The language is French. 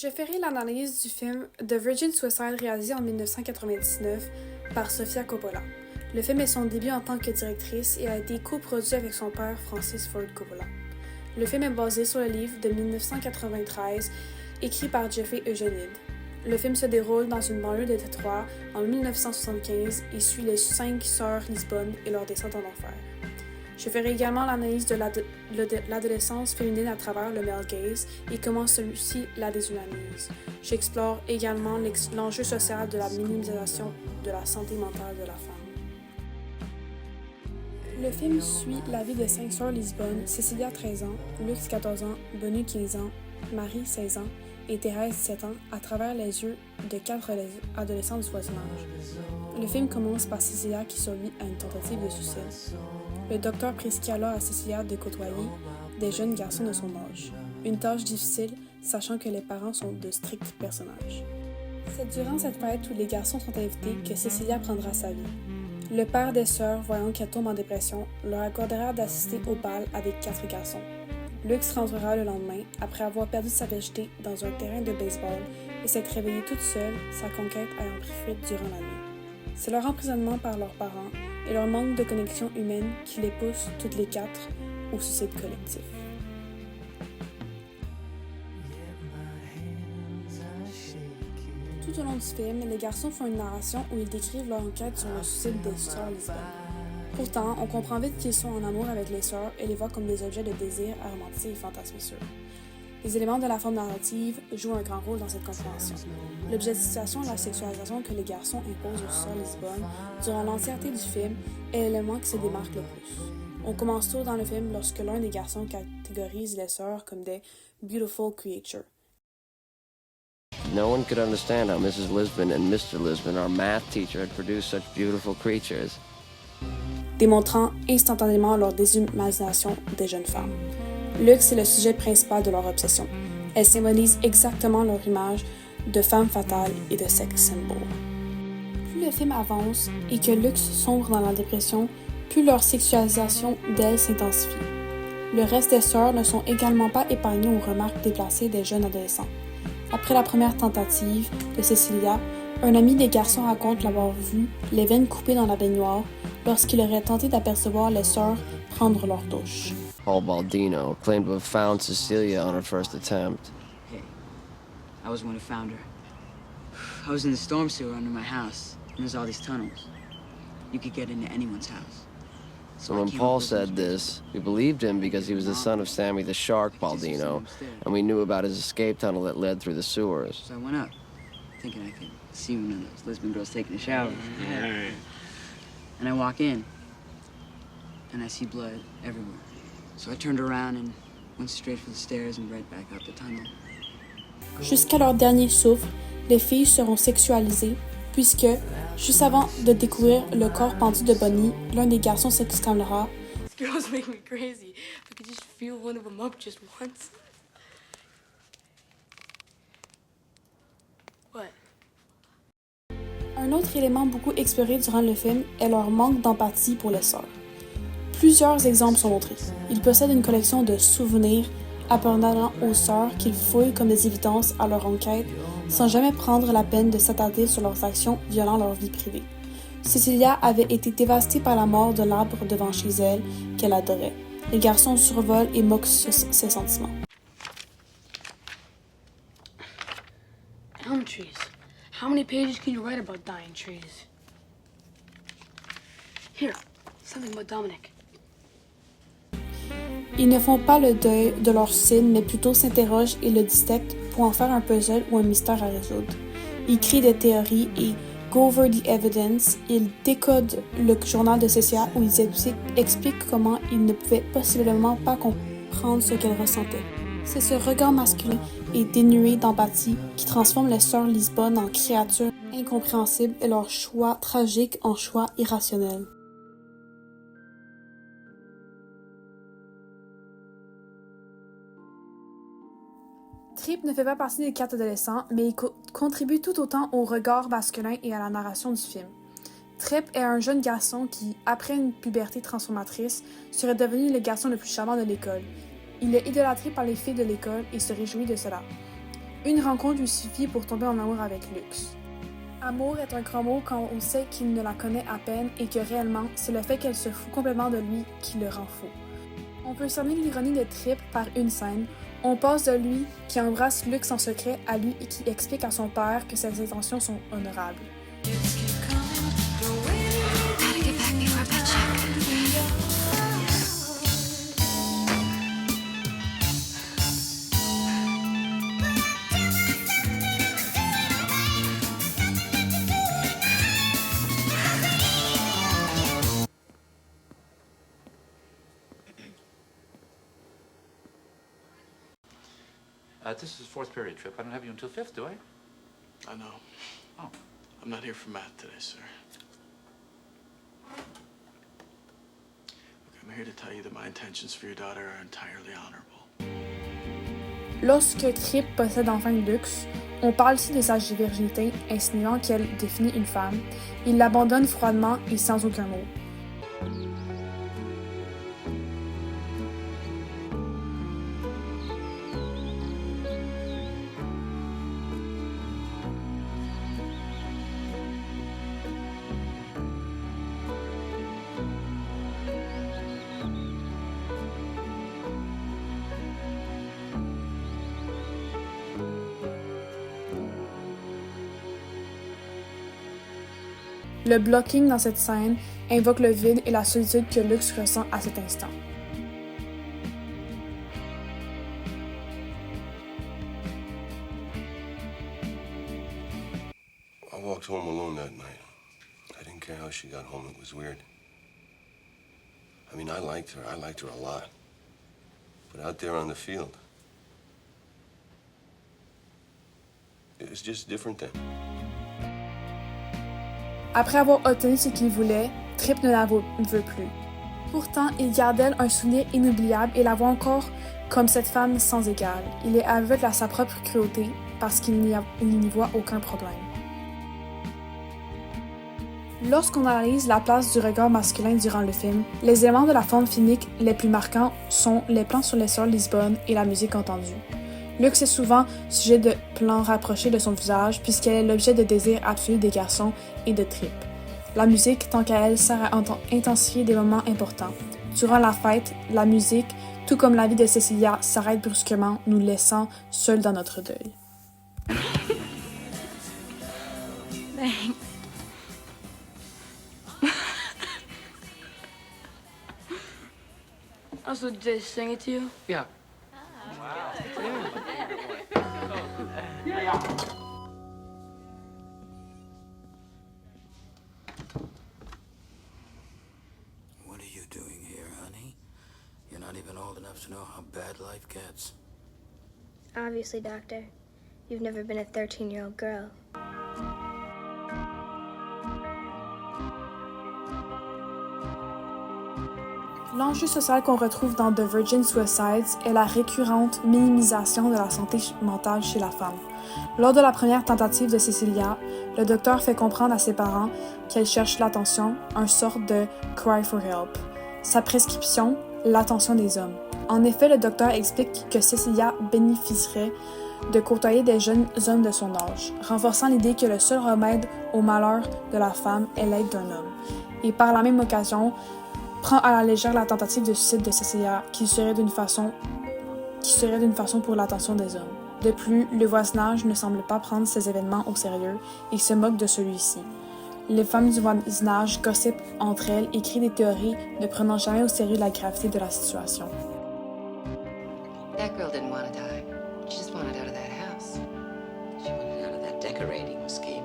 Je ferai l'analyse du film The Virgin Suicide réalisé en 1999 par Sofia Coppola. Le film est son début en tant que directrice et a été coproduit avec son père Francis Ford Coppola. Le film est basé sur le livre de 1993 écrit par Jeffrey Eugène. Le film se déroule dans une banlieue de Détroit en 1975 et suit les 5 sœurs Lisbonne et leur descente en enfer. Je ferai également l'analyse de l'adolescence féminine à travers le male gaze et comment celui-ci la déshumanise. J'explore également l'enjeu social de la minimisation de la santé mentale de la femme. Le film suit la vie de 5 sœurs Lisbonne, Cecilia 13 ans, Lux 14 ans, Bonnie 15 ans, Marie 16 ans et Thérèse 17 ans à travers les yeux de 4 adolescents du voisinage. Le film commence par Cecilia qui survit à une tentative de suicide. Le docteur prescrit alors à Cecilia de côtoyer des jeunes garçons de son âge. Une tâche difficile, sachant que les parents sont de stricts personnages. C'est durant cette fête où les garçons sont invités que Cecilia prendra sa vie. Le père des sœurs, voyant qu'elle tombe en dépression, leur accordera d'assister au bal avec 4 garçons. Lux rentrera le lendemain, après avoir perdu sa virginité dans un terrain de baseball et s'être réveillée toute seule, sa conquête ayant pris fuite durant la nuit. C'est leur emprisonnement par leurs parents et leur manque de connexion humaine qui les pousse, toutes les 4, au suicide collectif. Tout au long du film, les garçons font une narration où ils décrivent leur enquête sur le suicide des sœurs Lisbonne. Pourtant, on comprend vite qu'ils sont en amour avec les sœurs et les voient comme des objets de désir à romantiser et fantasmer. Les éléments de la forme narrative jouent un grand rôle dans cette compréhension. L'objectification et la sexualisation que les garçons imposent aux sœurs Lisbonne durant l'entièreté du film est l'élément qui se démarque le plus. On commence tôt dans le film lorsque l'un des garçons catégorise les sœurs comme des « beautiful creatures ». No one could understand how Mrs. Lisbon and Mr. Lisbon, our math teacher, had produced such beautiful creatures. Démontrant instantanément leur déshumanisation des jeunes femmes. Lux est le sujet principal de leur obsession. Elle symbolise exactement leur image de femme fatale et de sex symbol. Plus le film avance et que Lux sombre dans la dépression, plus leur sexualisation d'elle s'intensifie. Le reste des sœurs ne sont également pas épargnées aux remarques déplacées des jeunes adolescents. Après la première tentative de Cecilia, un ami des garçons raconte l'avoir vu les veines coupées dans la baignoire lorsqu'il aurait tenté d'apercevoir les sœurs prendre leur douche. Paul Baldino claimed to have found Cecilia on her first attempt. Hey, I was the one who found her. I was in the storm sewer under my house, and there's all these tunnels. You could get into anyone's house. So when Paul said this, we believed him because he was the son of Sammy the Shark Baldino, and we knew about his escape tunnel that led through the sewers. So I went up, thinking I could see one of those Lisbon girls taking a shower. Yeah. And I walk in, and I see blood everywhere. So I turned around and went straight for the stairs and right back up the tunnel. Jusqu'à leur dernier souffle, les filles seront sexualisées, puisque, juste avant de découvrir le corps pendu de Bonnie, l'un des garçons s'exclamera « These girls make me crazy. I could just feel one of them up just once. » What? Un autre élément beaucoup exploré durant le film est leur manque d'empathie pour les sœurs. Plusieurs exemples sont montrés. Ils possèdent une collection de souvenirs appartenant aux sœurs qu'ils fouillent comme des évidences à leur enquête, sans jamais prendre la peine de s'attarder sur leurs actions violant leur vie privée. Cecilia avait été dévastée par la mort de l'arbre devant chez elle, qu'elle adorait. Les garçons survolent et moquent ses sentiments. Elm trees. How many pages can you write about dying trees? Here, something about Dominic. Ils ne font pas le deuil de leur suicide, mais plutôt s'interrogent et le dissectent pour en faire un puzzle ou un mystère à résoudre. Ils créent des théories et go over the evidence. Ils décodent le journal de Cecilia où ils expliquent comment ils ne pouvaient possiblement pas comprendre ce qu'elle ressentait. C'est ce regard masculin et dénué d'empathie qui transforme les sœurs Lisbonne en créatures incompréhensibles et leur choix tragique en choix irrationnel. Tripp ne fait pas partie des 4 adolescents, mais il contribue tout autant au regard masculin et à la narration du film. Tripp est un jeune garçon qui, après une puberté transformatrice, serait devenu le garçon le plus charmant de l'école. Il est idolâtré par les filles de l'école et se réjouit de cela. Une rencontre lui suffit pour tomber en amour avec Lux. Amour est un grand mot quand on sait qu'il ne la connaît à peine et que réellement, c'est le fait qu'elle se fout complètement de lui qui le rend fou. On peut cerner l'ironie de Trip par une scène. On passe de lui qui embrasse Lux en secret à lui qui explique à son père que ses intentions sont honorables. This is fourth period, Trip. I don't have you until fifth, do I? I know. Oh. I'm not here for math today, sir. Look, I'm here to tell you that my intentions for your daughter are entirely honorable. Lorsque Trip possède enfin Lux, on parle aussi de sa virginité, insinuant qu'elle définit une femme. Il l'abandonne froidement et sans aucun mot. Le blocking dans cette scène invoque le vide et la solitude que Lux ressent à cet instant. I walked home alone that night. I didn't care how she got home. It was weird. I mean, I liked her a lot. But out there on the field, it was just different then. Après avoir obtenu ce qu'il voulait, Trip ne la veut plus. Pourtant, il garde d'elle un souvenir inoubliable et la voit encore comme cette femme sans égale. Il est aveugle à sa propre cruauté parce qu'il n'y voit aucun problème. Lorsqu'on analyse la place du regard masculin durant le film, les éléments de la forme filmique les plus marquants sont les plans sur les sœurs Lisbonne et la musique entendue. Lux est souvent sujet de plans rapprochés de son visage puisqu'elle est l'objet de désir absolu des garçons et de Trip. La musique, tant qu'à elle, sert à intensifier des moments importants. Durant la fête, la musique, tout comme la vie de Cecilia, s'arrête brusquement, nous laissant seuls dans notre deuil. Thanks. Also, did they sing it to you? Yeah. What are you doing here, honey? You're not even old enough to know how bad life gets. Obviously, Doctor. You've never been a 13-year-old girl. L'enjeu social qu'on retrouve dans The Virgin Suicides est la récurrente minimisation de la santé mentale chez la femme. Lors de la première tentative de Cecilia, le docteur fait comprendre à ses parents qu'elle cherche l'attention, un sort de « cry for help ». Sa prescription, l'attention des hommes. En effet, le docteur explique que Cecilia bénéficierait de côtoyer des jeunes hommes de son âge, renforçant l'idée que le seul remède au malheur de la femme est l'aide d'un homme. Et par la même occasion, prend à la légère la tentative de suicide de Cecilia qui serait d'une façon pour l'attention des hommes. De plus, le voisinage ne semble pas prendre ces événements au sérieux et se moque de celui-ci. Les femmes du voisinage gossipent entre elles et créent des théories ne prenant jamais au sérieux la gravité de la situation. That girl didn't want to die. She just wanted out of that house. She wanted out of that decorating scheme.